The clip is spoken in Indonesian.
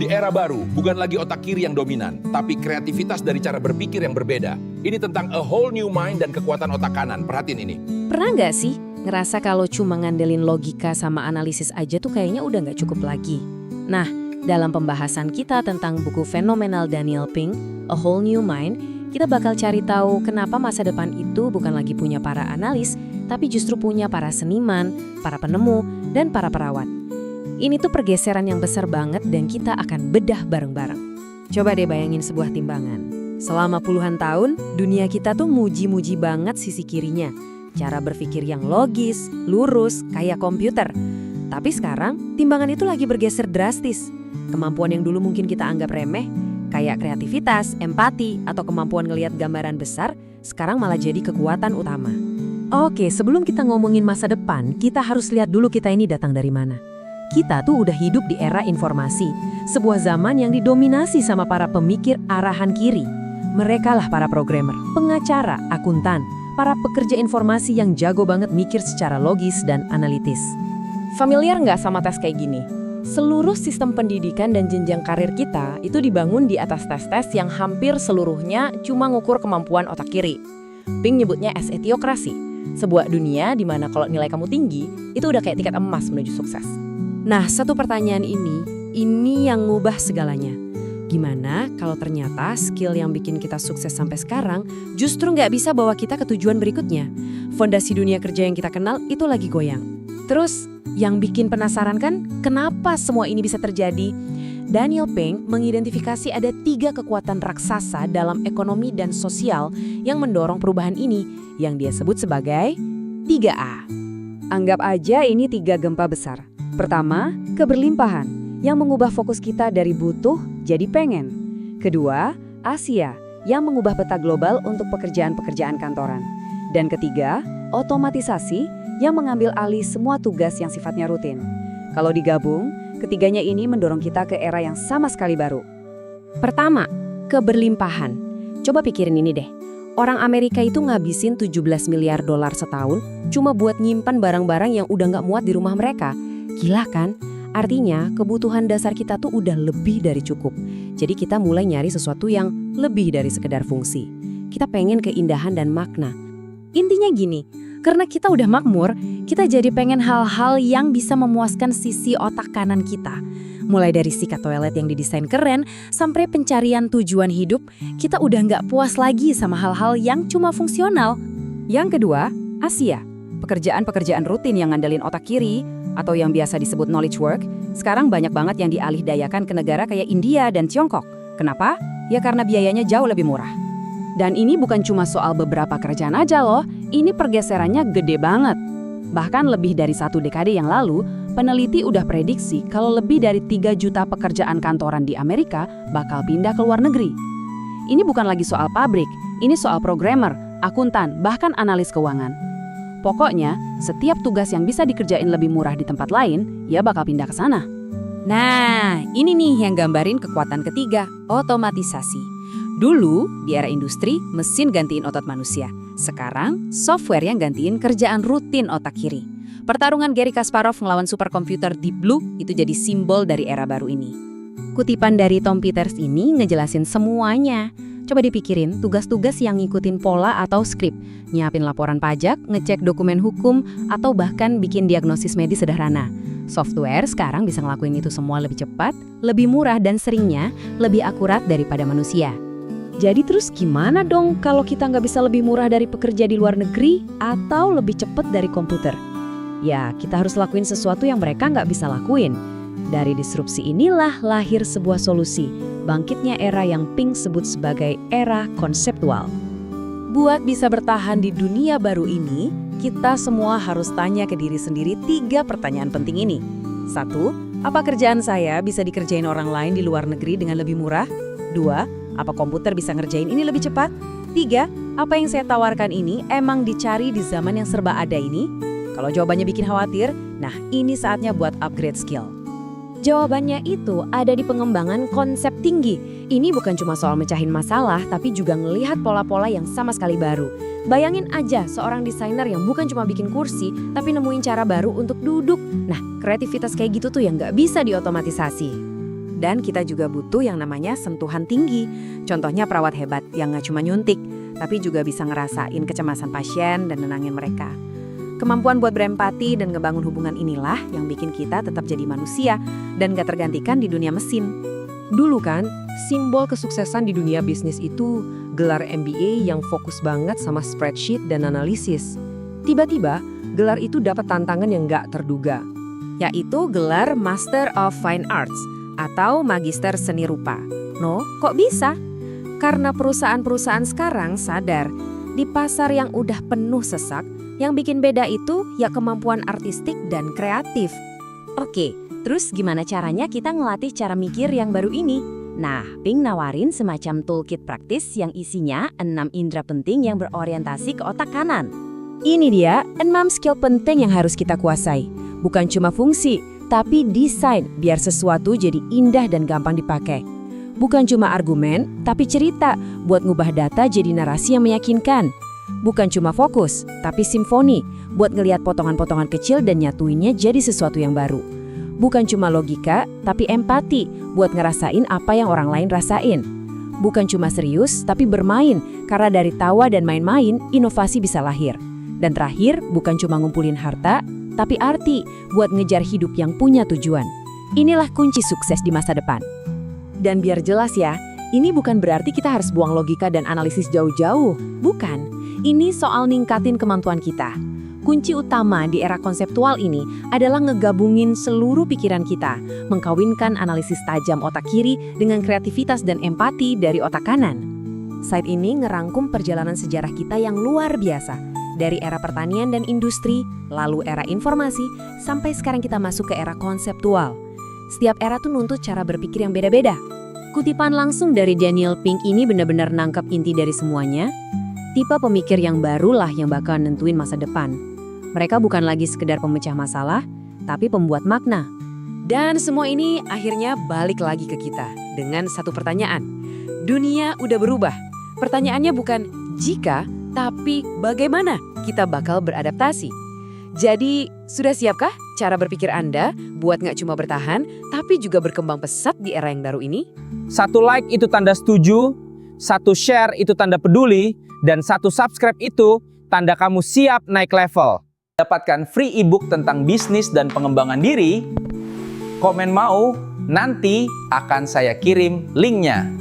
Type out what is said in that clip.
Di era baru, bukan lagi otak kiri yang dominan, tapi kreativitas dari cara berpikir yang berbeda. Ini tentang a whole new mind dan kekuatan otak kanan. Perhatiin ini. Pernah nggak sih ngerasa kalau cuma ngandelin logika sama analisis aja tuh kayaknya udah nggak cukup lagi? Nah, dalam pembahasan kita tentang buku fenomenal Daniel Pink, A Whole New Mind, kita bakal cari tahu kenapa masa depan itu bukan lagi punya para analis, tapi justru punya para seniman, para penemu, dan para perawat. Ini tuh pergeseran yang besar banget dan kita akan bedah bareng-bareng. Coba deh bayangin sebuah timbangan. Selama puluhan tahun, dunia kita tuh muji-muji banget sisi kirinya. Cara berpikir yang logis, lurus, kayak komputer. Tapi sekarang, timbangan itu lagi bergeser drastis. Kemampuan yang dulu mungkin kita anggap remeh, kayak kreativitas, empati, atau kemampuan ngelihat gambaran besar, sekarang malah jadi kekuatan utama. Oke, sebelum kita ngomongin masa depan, kita harus lihat dulu kita ini datang dari mana. Kita tuh udah hidup di era informasi, sebuah zaman yang didominasi sama para pemikir arahan kiri. Mereka lah para programmer, pengacara, akuntan, para pekerja informasi yang jago banget mikir secara logis dan analitis. Familiar nggak sama tes kayak gini? Seluruh sistem pendidikan dan jenjang karir kita itu dibangun di atas tes-tes yang hampir seluruhnya cuma ngukur kemampuan otak kiri. Pink nyebutnya as etiokrasi, sebuah dunia di mana kalau nilai kamu tinggi, itu udah kayak tiket emas menuju sukses. Nah, satu pertanyaan ini yang ngubah segalanya. Gimana kalau ternyata skill yang bikin kita sukses sampai sekarang justru nggak bisa bawa kita ke tujuan berikutnya? Fondasi dunia kerja yang kita kenal itu lagi goyang. Terus, yang bikin penasaran kan, kenapa semua ini bisa terjadi? Daniel Pink mengidentifikasi ada 3 kekuatan raksasa dalam ekonomi dan sosial yang mendorong perubahan ini, yang dia sebut sebagai 3A. Anggap aja ini 3 gempa besar. Pertama, keberlimpahan, yang mengubah fokus kita dari butuh jadi pengen. Kedua, Asia, yang mengubah peta global untuk pekerjaan-pekerjaan kantoran. Dan ketiga, otomatisasi, yang mengambil alih semua tugas yang sifatnya rutin. Kalau digabung, ketiganya ini mendorong kita ke era yang sama sekali baru. Pertama, keberlimpahan. Coba pikirin ini deh. Orang Amerika itu ngabisin 17 miliar dolar setahun cuma buat nyimpan barang-barang yang udah nggak muat di rumah mereka. Gila kan? Artinya kebutuhan dasar kita tuh udah lebih dari cukup. Jadi kita mulai nyari sesuatu yang lebih dari sekedar fungsi. Kita pengen keindahan dan makna. Intinya gini, karena kita udah makmur, kita jadi pengen hal-hal yang bisa memuaskan sisi otak kanan kita. Mulai dari sikat toilet yang didesain keren, sampai pencarian tujuan hidup, kita udah nggak puas lagi sama hal-hal yang cuma fungsional. Yang kedua, Asia. Pekerjaan-pekerjaan rutin yang ngandelin otak kiri, atau yang biasa disebut knowledge work, sekarang banyak banget yang dialih dayakan ke negara kayak India dan Tiongkok. Kenapa? Ya karena biayanya jauh lebih murah. Dan ini bukan cuma soal beberapa kerjaan aja loh, ini pergeserannya gede banget. Bahkan lebih dari 1 dekade yang lalu, peneliti udah prediksi kalau lebih dari 3 juta pekerjaan kantoran di Amerika bakal pindah ke luar negeri. Ini bukan lagi soal pabrik, ini soal programmer, akuntan, bahkan analis keuangan. Pokoknya, setiap tugas yang bisa dikerjain lebih murah di tempat lain, ya bakal pindah ke sana. Nah, ini nih yang gambarin kekuatan ketiga, otomatisasi. Dulu, di era industri, mesin gantiin otot manusia. Sekarang, software yang gantiin kerjaan rutin otak kiri. Pertarungan Garry Kasparov ngelawan superkomputer Deep Blue itu jadi simbol dari era baru ini. Kutipan dari Tom Peters ini ngejelasin semuanya. Coba dipikirin tugas-tugas yang ngikutin pola atau skrip, nyiapin laporan pajak, ngecek dokumen hukum, atau bahkan bikin diagnosis medis sederhana. Software sekarang bisa ngelakuin itu semua lebih cepat, lebih murah, dan seringnya lebih akurat daripada manusia. Jadi terus gimana dong kalau kita nggak bisa lebih murah dari pekerja di luar negeri atau lebih cepat dari komputer? Ya, kita harus lakuin sesuatu yang mereka nggak bisa lakuin. Dari disrupsi inilah lahir sebuah solusi, bangkitnya era yang Pink sebut sebagai era konseptual. Buat bisa bertahan di dunia baru ini, kita semua harus tanya ke diri sendiri 3 pertanyaan penting ini. 1, apa kerjaan saya bisa dikerjain orang lain di luar negeri dengan lebih murah? 2, apa komputer bisa ngerjain ini lebih cepat? 3, apa yang saya tawarkan ini emang dicari di zaman yang serba ada ini? Kalau jawabannya bikin khawatir, nah ini saatnya buat upgrade skill. Jawabannya itu ada di pengembangan konsep tinggi. Ini bukan cuma soal mecahin masalah, tapi juga ngelihat pola-pola yang sama sekali baru. Bayangin aja seorang desainer yang bukan cuma bikin kursi, tapi nemuin cara baru untuk duduk. Nah, kreativitas kayak gitu tuh yang nggak bisa diotomatisasi. Dan kita juga butuh yang namanya sentuhan tinggi. Contohnya perawat hebat yang nggak cuma nyuntik, tapi juga bisa ngerasain kecemasan pasien dan nenangin mereka. Kemampuan buat berempati dan ngebangun hubungan inilah yang bikin kita tetap jadi manusia dan gak tergantikan di dunia mesin. Dulu kan, simbol kesuksesan di dunia bisnis itu gelar MBA yang fokus banget sama spreadsheet dan analisis. Tiba-tiba, gelar itu dapat tantangan yang gak terduga. Yaitu gelar Master of Fine Arts atau Magister Seni Rupa. No, kok bisa? Karena perusahaan-perusahaan sekarang sadar di pasar yang udah penuh sesak, yang bikin beda itu ya kemampuan artistik dan kreatif. Oke, terus gimana caranya kita ngelatih cara mikir yang baru ini? Nah, Pink nawarin semacam toolkit praktis yang isinya 6 indera penting yang berorientasi ke otak kanan. Ini dia 6 skill penting yang harus kita kuasai. Bukan cuma fungsi, tapi desain biar sesuatu jadi indah dan gampang dipakai. Bukan cuma argumen, tapi cerita buat ngubah data jadi narasi yang meyakinkan. Bukan cuma fokus, tapi simfoni buat ngelihat potongan-potongan kecil dan nyatuinnya jadi sesuatu yang baru. Bukan cuma logika, tapi empati buat ngerasain apa yang orang lain rasain. Bukan cuma serius, tapi bermain, karena dari tawa dan main-main, inovasi bisa lahir. Dan terakhir, bukan cuma ngumpulin harta, tapi arti buat ngejar hidup yang punya tujuan. Inilah kunci sukses di masa depan. Dan biar jelas ya, ini bukan berarti kita harus buang logika dan analisis jauh-jauh. Bukan, ini soal ningkatin kemampuan kita. Kunci utama di era konseptual ini adalah ngegabungin seluruh pikiran kita, mengkawinkan analisis tajam otak kiri dengan kreativitas dan empati dari otak kanan. Site ini ngerangkum perjalanan sejarah kita yang luar biasa, dari era pertanian dan industri, lalu era informasi, sampai sekarang kita masuk ke era konseptual. Setiap era tuh nuntut cara berpikir yang beda-beda. Kutipan langsung dari Daniel Pink ini benar-benar nangkap inti dari semuanya. Tipe pemikir yang barulah yang bakal nentuin masa depan. Mereka bukan lagi sekedar pemecah masalah, tapi pembuat makna. Dan semua ini akhirnya balik lagi ke kita dengan satu pertanyaan. Dunia udah berubah. Pertanyaannya bukan jika, tapi bagaimana kita bakal beradaptasi. Jadi, sudah siapkah cara berpikir Anda buat nggak cuma bertahan, tapi juga berkembang pesat di era yang baru ini? 1 like itu tanda setuju, 1 share itu tanda peduli, dan 1 subscribe itu tanda kamu siap naik level. Dapatkan free ebook tentang bisnis dan pengembangan diri. Komen mau, nanti akan saya kirim linknya.